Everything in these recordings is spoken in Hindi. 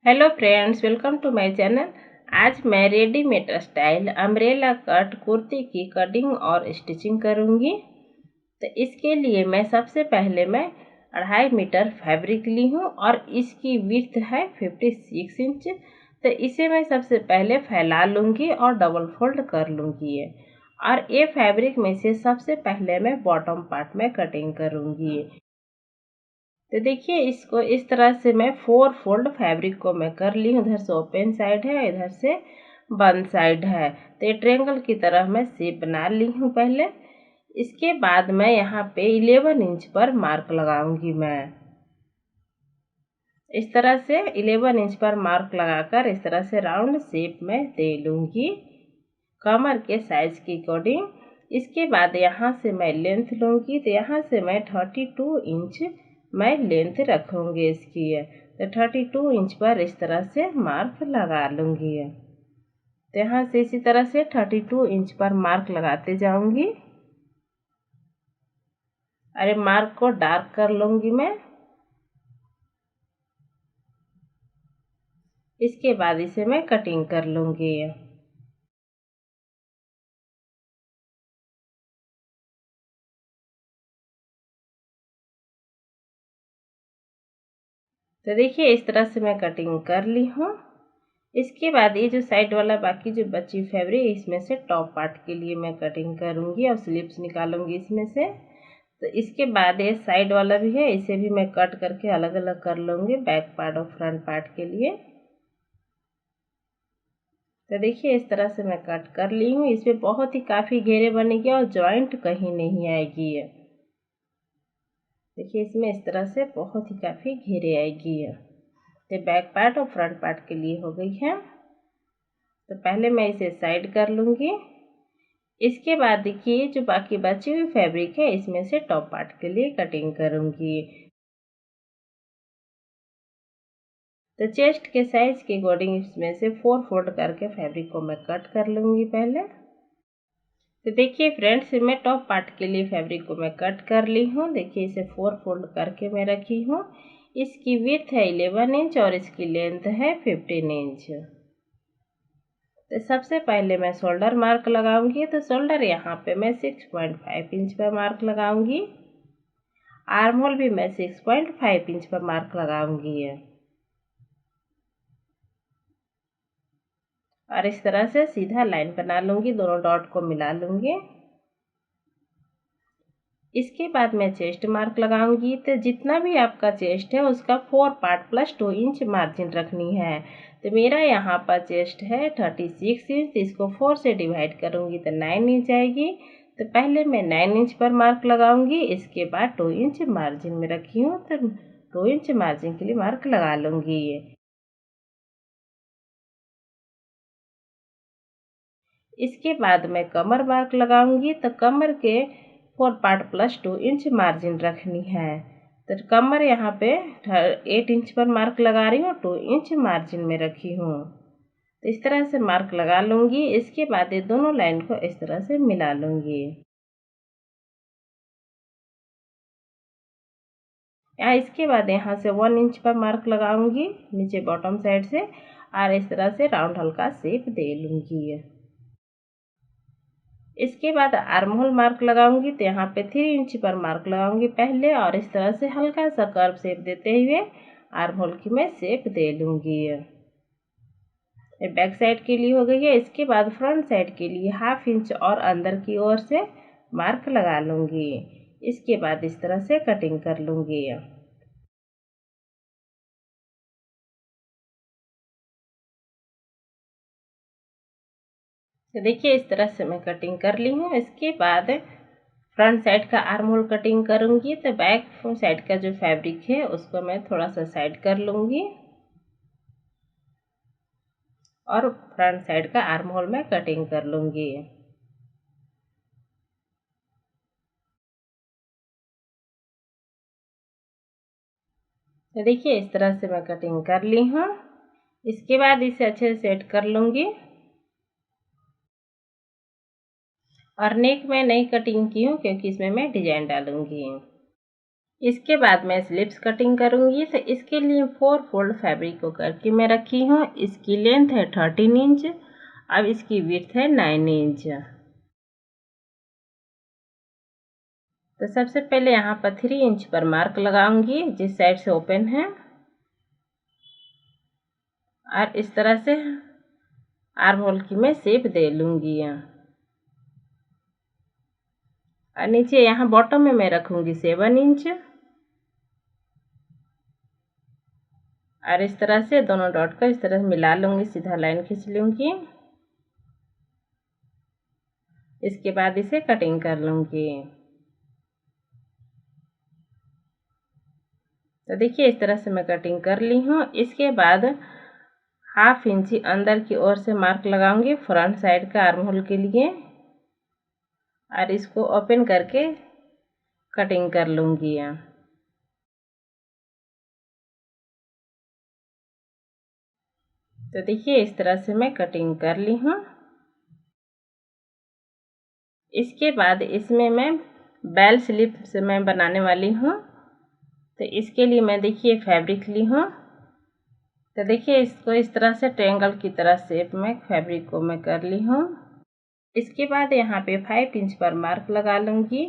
Hello friends, welcome to my channel. आज मैं readymade style umbrella cut kurti की कटिंग और स्टिचिंग करूंगी। तो इसके लिए मैं सबसे पहले 2.5 मीटर फैब्रिक ली हूँ और इसकी विड्थ है 56 इंच। तो इसे मैं सबसे पहले फैला लूँगी और डबल फोल्ड कर लूँगी और ये फैब्रिक में से सबसे पहले मैं बॉटम पार्ट में कटिंग करूँगी। तो देखिए, इसको इस तरह से मैं 4 फोल्ड फैब्रिक को मैं कर ली हूँ। इधर से ओपन साइड है, इधर से बंद साइड है। तो ये ट्रायंगल की तरह मैं शेप बना ली हूँ पहले। इसके बाद मैं यहाँ पे 11 इंच पर मार्क लगाऊंगी। मैं इस तरह से 11 इंच पर मार्क लगाकर इस तरह से राउंड शेप में दे लूँगी कमर के साइज के अकॉर्डिंग। इसके बाद यहाँ से मैं लेंथ लूँगी। तो यहाँ से मैं 32 इंच मैं लेंथ रखूँगी इसकी तो 32 इंच पर इस तरह से मार्क लगा लूँगी। तो यहाँ से इसी तरह से 32 इंच पर मार्क लगाते जाऊँगी। अरे मार्क को डार्क कर लूँगी मैं। इसके बाद इसे मैं कटिंग कर लूँगी। तो देखिए, इस तरह से मैं कटिंग कर ली हूँ। इसके बाद ये जो साइड वाला बाकी जो बची फैब्रिक, इसमें से टॉप पार्ट के लिए मैं कटिंग करूँगी और स्लिप्स निकालूंगी इसमें से। तो इसके बाद ये साइड वाला भी है, इसे भी मैं कट करके अलग अलग कर लूँगी बैक पार्ट और फ्रंट पार्ट के लिए। तो देखिए, इस तरह से मैं कट कर ली हूँ। इसमें बहुत ही काफ़ी घेरे बनेगी और जॉइंट कहीं नहीं आएगी। देखिए, इसमें इस तरह से बहुत ही काफ़ी घेरे आएगी। तो बैक पार्ट और फ्रंट पार्ट के लिए हो गई है। तो पहले मैं इसे साइड कर लूँगी। इसके बाद देखिए, जो बाकी बची हुई फैब्रिक है, इसमें से टॉप पार्ट के लिए कटिंग करूँगी। तो चेस्ट के साइज के अकॉर्डिंग इसमें से 4 फोल्ड करके फैब्रिक को मैं कट कर लूँगी पहले। तो देखिए फ्रेंड्स, मैं टॉप पार्ट के लिए फैब्रिक को मैं कट कर ली हूँ। देखिए, इसे 4 फोल्ड करके मैं रखी हूँ। इसकी विड्थ है 11 इंच और इसकी लेंथ है 15 इंच। तो सबसे पहले मैं शोल्डर मार्क लगाऊंगी। तो शोल्डर यहाँ पे मैं 6.5 इंच पर मार्क लगाऊंगी। आर्म होल भी मैं 6.5 इंच पर मार्क लगाऊंगी और इस तरह से सीधा लाइन बना लूंगी, दोनों डॉट को मिला लूंगी। इसके बाद मैं चेस्ट मार्क लगाऊंगी। तो जितना भी आपका चेस्ट है उसका 4 पार्ट प्लस 2 इंच मार्जिन रखनी है। तो मेरा यहाँ पर चेस्ट है 36 इंच। इसको 4 से डिवाइड करूंगी तो 9 इंच आएगी। तो पहले मैं 9 इंच पर मार्क लगाऊंगी। इसके बाद 2 इंच मार्जिन में रखी हूँ, तो 2 इंच मार्जिन के लिए मार्क लगा लूंगी। इसके बाद मैं कमर मार्क लगाऊंगी। तो कमर के 4 पार्ट प्लस 2 इंच मार्जिन रखनी है। तो कमर यहाँ पे 8 इंच पर मार्क लगा रही हूँ, 2 इंच मार्जिन में रखी हूँ। तो इस तरह से मार्क लगा लूंगी। इसके बाद ये दोनों लाइन को इस तरह से मिला लूंगी। इसके बाद यहाँ से 1 इंच पर मार्क लगाऊंगी नीचे बॉटम साइड से और इस तरह से राउंड हल्का शेप दे लूंगी। इसके बाद आर्म होल मार्क लगाऊंगी। तो यहाँ पे 3 इंच पर मार्क लगाऊंगी पहले और इस तरह से हल्का सा कर्व शेप देते हुए आर्म होल की मैं शेप दे लूंगी। ये बैक साइड के लिए हो गई है। इसके बाद फ्रंट साइड के लिए 1/2 इंच और अंदर की ओर से मार्क लगा लूंगी। इसके बाद इस तरह से कटिंग कर लूंगी। तो देखिए, इस तरह से मैं कटिंग कर ली हूँ। इसके बाद फ्रंट साइड का आर्म होल कटिंग करूंगी। तो बैक साइड का जो फैब्रिक है उसको मैं थोड़ा सा साइड कर लूंगी और फ्रंट साइड का आर्म होल में कटिंग कर लूंगी। तो देखिए, इस तरह से मैं कटिंग कर ली हूँ। इसके बाद इसे अच्छे से सेट कर लूंगी और नेक में नहीं कटिंग की हूँ क्योंकि इसमें मैं डिजाइन डालूंगी। इसके बाद मैं स्लिप्स कटिंग करूंगी। तो इसके लिए 4 फोल्ड फैब्रिक को करके मैं रखी हूँ। इसकी लेंथ है 13 इंच। अब इसकी विड्थ है 9 इंच। तो सबसे पहले यहाँ पर 3 इंच पर मार्क लगाऊंगी जिस साइड से ओपन है, और इस तरह से आर्म होल की मैं शेप दे लूंगी। और नीचे यहाँ बॉटम में मैं रखूंगी 7 इंच, और इस तरह से दोनों डॉट को इस तरह से मिला लूंगी, सीधा लाइन खींच लूंगी। इसके बाद इसे कटिंग कर लूंगी। तो देखिए इस तरह से मैं कटिंग कर ली हूँ। इसके बाद 1/2 इंच अंदर की ओर से मार्क लगाऊंगी फ्रंट साइड का आर्म होल के लिए, और इसको ओपन करके कटिंग कर लूंगी। तो देखिए इस तरह से मैं कटिंग कर ली हूँ। इसके बाद इसमें मैं बेल स्लिप से मैं बनाने वाली हूँ। तो इसके लिए मैं देखिए फैब्रिक ली हूँ। तो देखिए इसको इस तरह से ट्रायंगल की तरह शेप में फैब्रिक को मैं कर ली हूँ। इसके बाद यहाँ पे 5 इंच पर मार्क लगा लूँगी,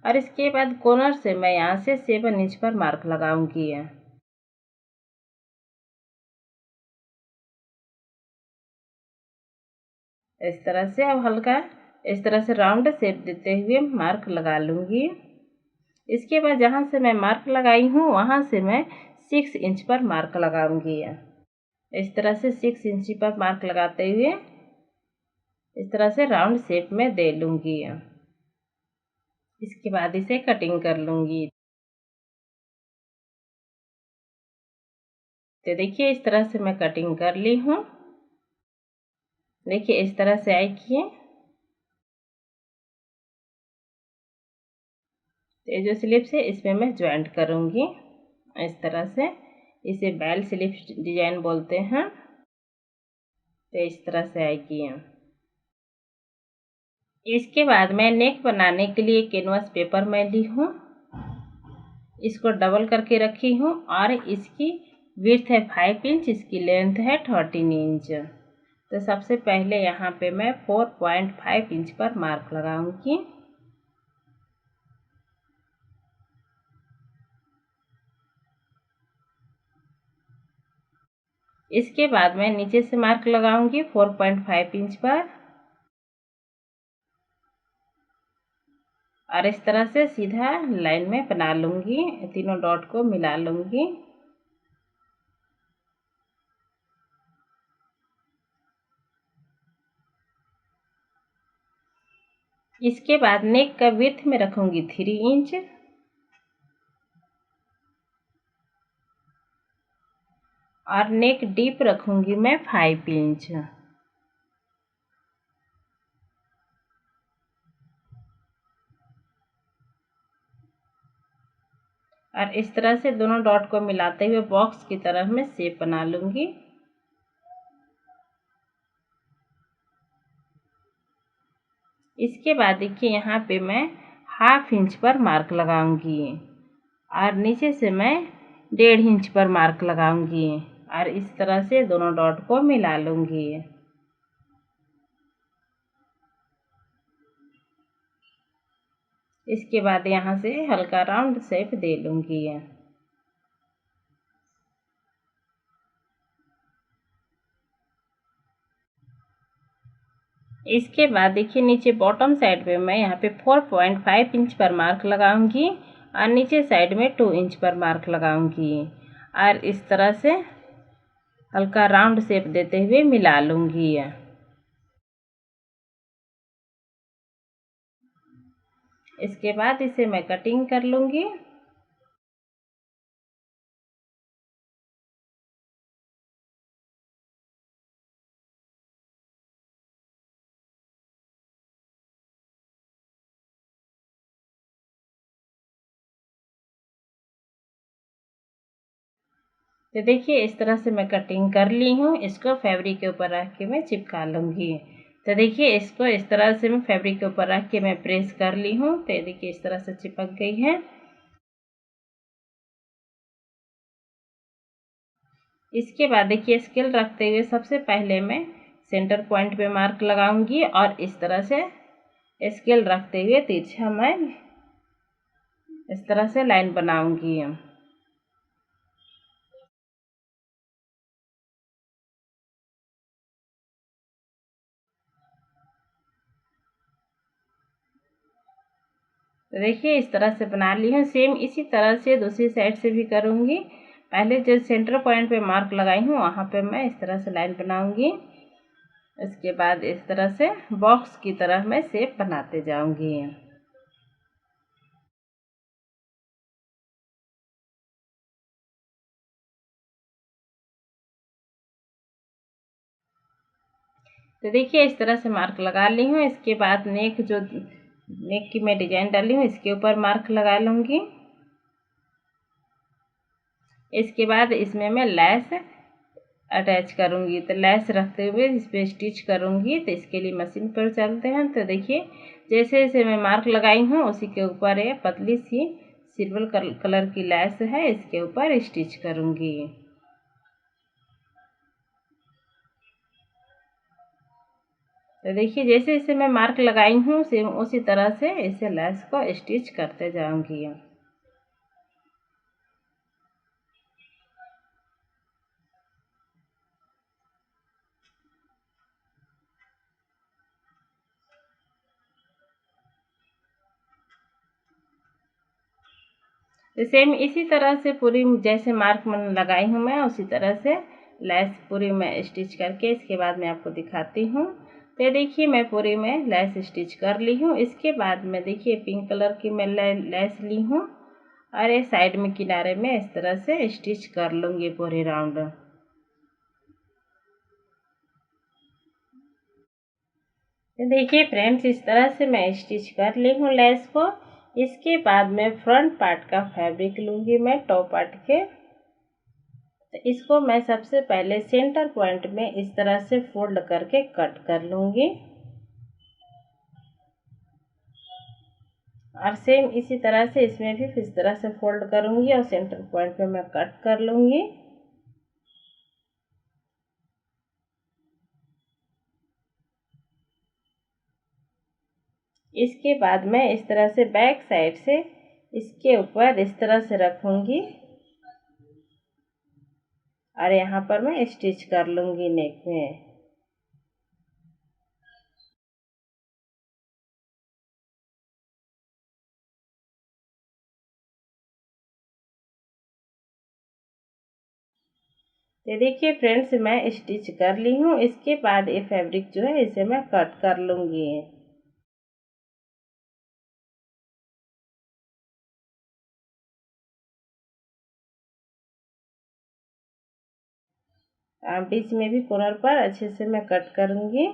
और इसके बाद कॉर्नर से मैं यहाँ से 7 इंच पर मार्क लगाऊंगी। इस तरह से अब हल्का इस तरह से राउंड शेप देते हुए मार्क लगा लूँगी। इसके बाद जहाँ से मैं मार्क लगाई हूँ वहाँ से मैं 6 इंच पर मार्क लगाऊंगी। इस तरह से 6 इंच पर मार्क लगाते हुए इस तरह से राउंड शेप में दे लूँगी। इसके बाद इसे कटिंग कर लूँगी। तो देखिए इस तरह से मैं कटिंग कर ली हूँ। देखिए इस तरह से आएगी। तो ये जो स्लिप्स है इसमें मैं ज्वाइंट करूँगी इस तरह से। इसे बेल स्लिप्स डिजाइन बोलते हैं। तो इस तरह से आएगी। इसके बाद मैं नेक बनाने के लिए कैनवास पेपर मैं ली हूँ। इसको डबल करके रखी हूँ, और इसकी विड्थ है 5 इंच, इसकी लेंथ है 13 इंच। तो सबसे पहले यहाँ पे मैं 4.5 इंच पर मार्क लगाऊंगी। इसके बाद मैं नीचे से मार्क लगाऊंगी 4.5 इंच पर, और इस तरह से सीधा लाइन में बना लूंगी, तीनों डॉट को मिला लूंगी। इसके बाद नेक का विड्थ में रखूंगी 3 इंच, और नेक डीप रखूंगी मैं 5 इंच। और इस तरह से दोनों डॉट को मिलाते हुए बॉक्स की तरह मैं शेप बना लूंगी। इसके बाद देखिए यहाँ पे मैं 1/2 इंच पर मार्क लगाऊंगी, और नीचे से मैं 1.5 इंच पर मार्क लगाऊंगी, और इस तरह से दोनों डॉट को मिला लूंगी। इसके बाद यहाँ से हल्का राउंड शेप दे लूंगी। इसके बाद देखिए नीचे बॉटम साइड पे मैं यहाँ पे 4.5 इंच पर मार्क लगाऊंगी, और नीचे साइड में 2 इंच पर मार्क लगाऊंगी, और इस तरह से हल्का राउंड शेप देते हुए मिला लूंगी। इसके बाद इसे मैं कटिंग कर लूंगी। तो देखिए इस तरह से मैं कटिंग कर ली हूँ। इसको फैब्रिक के ऊपर रख के मैं चिपका लूँगी। तो देखिए इसको इस तरह से मैं फैब्रिक के ऊपर रख के मैं प्रेस कर ली हूँ। तो देखिए इस तरह से चिपक गई है। इसके बाद देखिए स्केल रखते हुए सबसे पहले मैं सेंटर पॉइंट पे मार्क लगाऊंगी और इस तरह से स्केल रखते हुए तिरछा मैं इस तरह से लाइन बनाऊंगी। तो देखिए इस तरह से बना ली हूँ। सेम इसी तरह से दूसरी साइड से भी करूँगी। पहले जो सेंटर पॉइंट पे मार्क लगाई हूँ वहाँ पे मैं इस तरह से लाइन बनाऊँगी। इसके बाद इस तरह से बॉक्स की तरह मैं शेप बनाते जाऊँगी। तो देखिए इस तरह से मार्क लगा ली हूँ। इसके बाद नेक की मैं डिजाइन डाली हूँ इसके ऊपर मार्क लगा लूँगी। इसके बाद इसमें मैं लैस अटैच करूँगी। तो लैस रखते हुए इस पर स्टिच करूँगी। तो इसके लिए मशीन पर चलते हैं। तो देखिए जैसे जैसे मैं मार्क लगाई हूँ उसी के ऊपर ये पतली सी सिल्वर कलर की लैस है, इसके ऊपर स्टिच करूँगी। तो देखिए जैसे जैसे मैं मार्क लगाई हूँ सेम उसी तरह से इसे लैस को स्टिच करते जाऊँगी। तो सेम इसी तरह से पूरी जैसे मार्क मैंने लगाई हूँ मैं उसी तरह से लैस पूरी मैं स्टिच करके इसके बाद मैं आपको दिखाती हूँ। तो देखिए मैं पूरी में लैस स्टिच कर ली हूँ। इसके बाद में देखिए पिंक कलर की मैं लैस ली हूँ और ये साइड में किनारे में इस तरह से स्टिच कर लूँगी पूरे राउंड। तो देखिए फ्रेंड्स इस तरह से मैं स्टिच कर ली हूँ लैस को। इसके बाद मैं फ्रंट पार्ट का फैब्रिक लूँगी मैं टॉप पार्ट के। तो इसको मैं सबसे पहले सेंटर पॉइंट में इस तरह से फोल्ड करके कट कर लूँगी और सेम इसी तरह से इसमें भी इस तरह से फोल्ड करूँगी और सेंटर पॉइंट पे मैं कट कर लूँगी। इसके बाद मैं इस तरह से बैक साइड से इसके ऊपर इस तरह से रखूँगी और यहाँ पर मैं स्टिच कर लूँगी नेक में। ये देखिए फ्रेंड्स मैं स्टिच कर ली हूँ। इसके बाद ये फैब्रिक जो है इसे मैं कट कर लूँगी। बीच में भी कॉर्नर पर अच्छे से मैं कट करूँगी।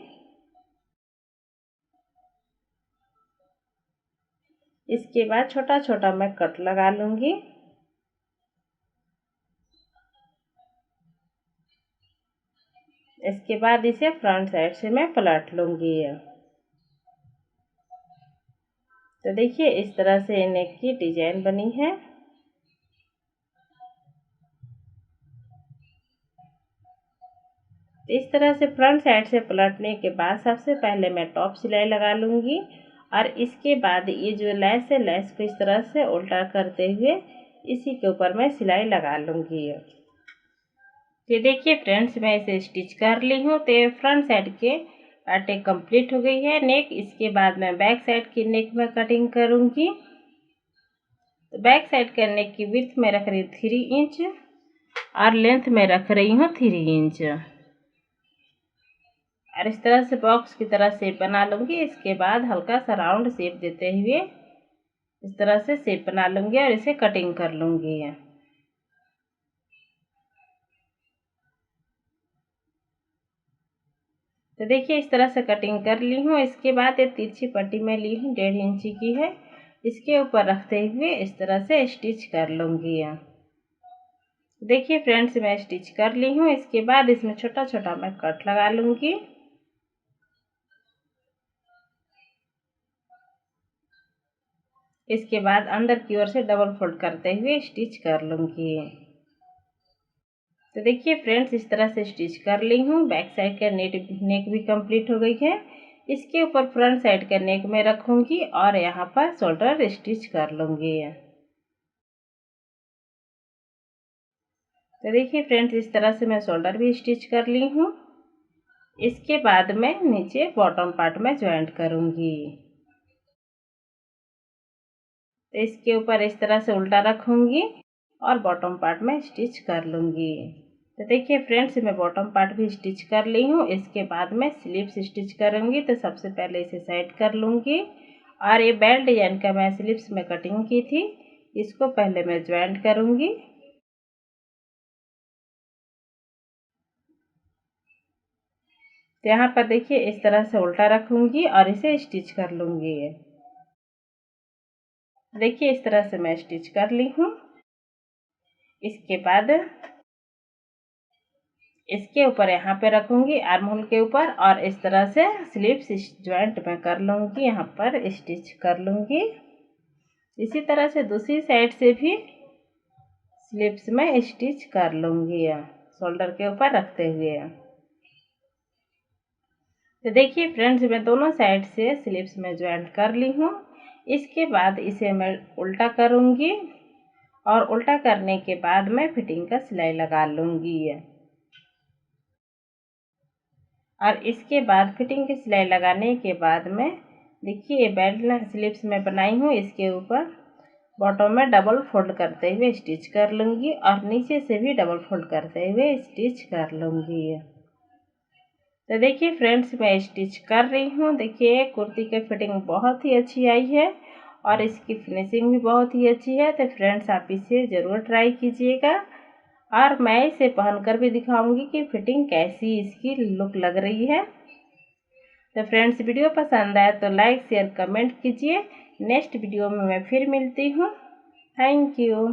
इसके बाद छोटा छोटा मैं कट लगा लूँगी। इसके बाद इसे फ्रंट साइड से मैं पलट लूँगी। तो देखिए इस तरह से नेक की डिजाइन बनी है। इस तरह से फ्रंट साइड से पलटने के बाद सबसे पहले मैं टॉप सिलाई लगा लूँगी और इसके बाद ये जो लैस है लैस को इस तरह से उल्टा करते हुए इसी के ऊपर मैं सिलाई लगा लूँगी। ये देखिए फ्रेंड्स मैं इसे स्टिच कर ली हूँ। तो फ्रंट साइड के कटिंग कंप्लीट हो गई है नेक। इसके बाद मैं बैक साइड की नेक में कटिंग करूँगी। तो बैक साइड का नेक की विड्थ में रख रही हूँ 3 इंच और लेंथ में रख रही हूँ 3 इंच और इस तरह से बॉक्स की तरह शेप बना लूँगी। इसके बाद हल्का सा राउंड शेप देते हुए इस तरह से शेप बना लूँगी और इसे कटिंग कर लूँगी। तो देखिए इस तरह से कटिंग कर ली हूँ। इसके बाद ये तिरछी पट्टी मैं ली हूँ 1.5 इंची की है, इसके ऊपर रखते हुए इस तरह से स्टिच कर लूँगी। देखिए फ्रेंड्स मैं स्टिच कर ली हूँ। इसके बाद इसमें छोटा छोटा मैं कट लगा लूँगी। इसके बाद अंदर की ओर से डबल फोल्ड करते हुए स्टिच कर लूँगी। तो देखिए फ्रेंड्स, इस तरह से स्टिच कर ली हूँ। बैक साइड का नेक भी कंप्लीट हो गई है। इसके ऊपर फ्रंट साइड का नेक में रखूँगी और यहाँ पर शोल्डर स्टिच कर लूँगी। तो देखिए फ्रेंड्स, इस तरह से मैं शोल्डर भी स्टिच कर ली हूँ। इसके बाद मैं नीचे बॉटम पार्ट में ज्वाइंट करूँगी। तो इसके ऊपर इस तरह से उल्टा रखूँगी और बॉटम पार्ट में स्टिच कर लूँगी। तो देखिए फ्रेंड्स, मैं बॉटम पार्ट भी स्टिच कर ली हूँ। इसके बाद मैं स्लीव्स स्टिच करूँगी। तो सबसे पहले इसे साइड कर लूँगी और ये बेल्ट डिजाइन का मैं स्लीव्स में कटिंग की थी, इसको पहले मैं ज्वाइंट करूँगी। तो यहाँ पर देखिए इस तरह से उल्टा रखूँगी और इसे स्टिच कर लूँगी। देखिए इस तरह से मैं स्टिच कर ली हूँ। इसके बाद इसके ऊपर यहाँ पे रखूँगी आर्म होल के ऊपर और इस तरह से स्लीव्स ज्वाइंट में कर लूँगी, यहाँ पर स्टिच कर लूँगी। इसी तरह से दूसरी साइड से भी स्लीव्स में स्टिच कर लूँगी शोल्डर के ऊपर रखते हुए। तो देखिए फ्रेंड्स, मैं दोनों साइड से स्लीव्स में ज्वाइंट कर ली हूँ। इसके बाद इसे मैं उल्टा करूँगी और उल्टा करने के बाद मैं फिटिंग का सिलाई लगा लूँगी। और इसके बाद फिटिंग की सिलाई लगाने के बाद में देखिए ये बेल्ट स्लीव्स में बनाई हूँ, इसके ऊपर बॉटम में डबल फोल्ड करते हुए स्टिच कर लूँगी और नीचे से भी डबल फोल्ड करते हुए स्टिच कर लूँगी। तो देखिए फ्रेंड्स, मैं स्टिच कर रही हूँ। देखिए कुर्ती की फिटिंग बहुत ही अच्छी आई है और इसकी फिनिशिंग भी बहुत ही अच्छी है। तो फ्रेंड्स, आप इसे ज़रूर ट्राई कीजिएगा और मैं इसे पहनकर भी दिखाऊंगी कि फिटिंग कैसी इसकी लुक लग रही है। तो फ्रेंड्स, वीडियो पसंद आए तो लाइक शेयर कमेंट कीजिए। नेक्स्ट वीडियो में मैं फिर मिलती हूँ। Thank you.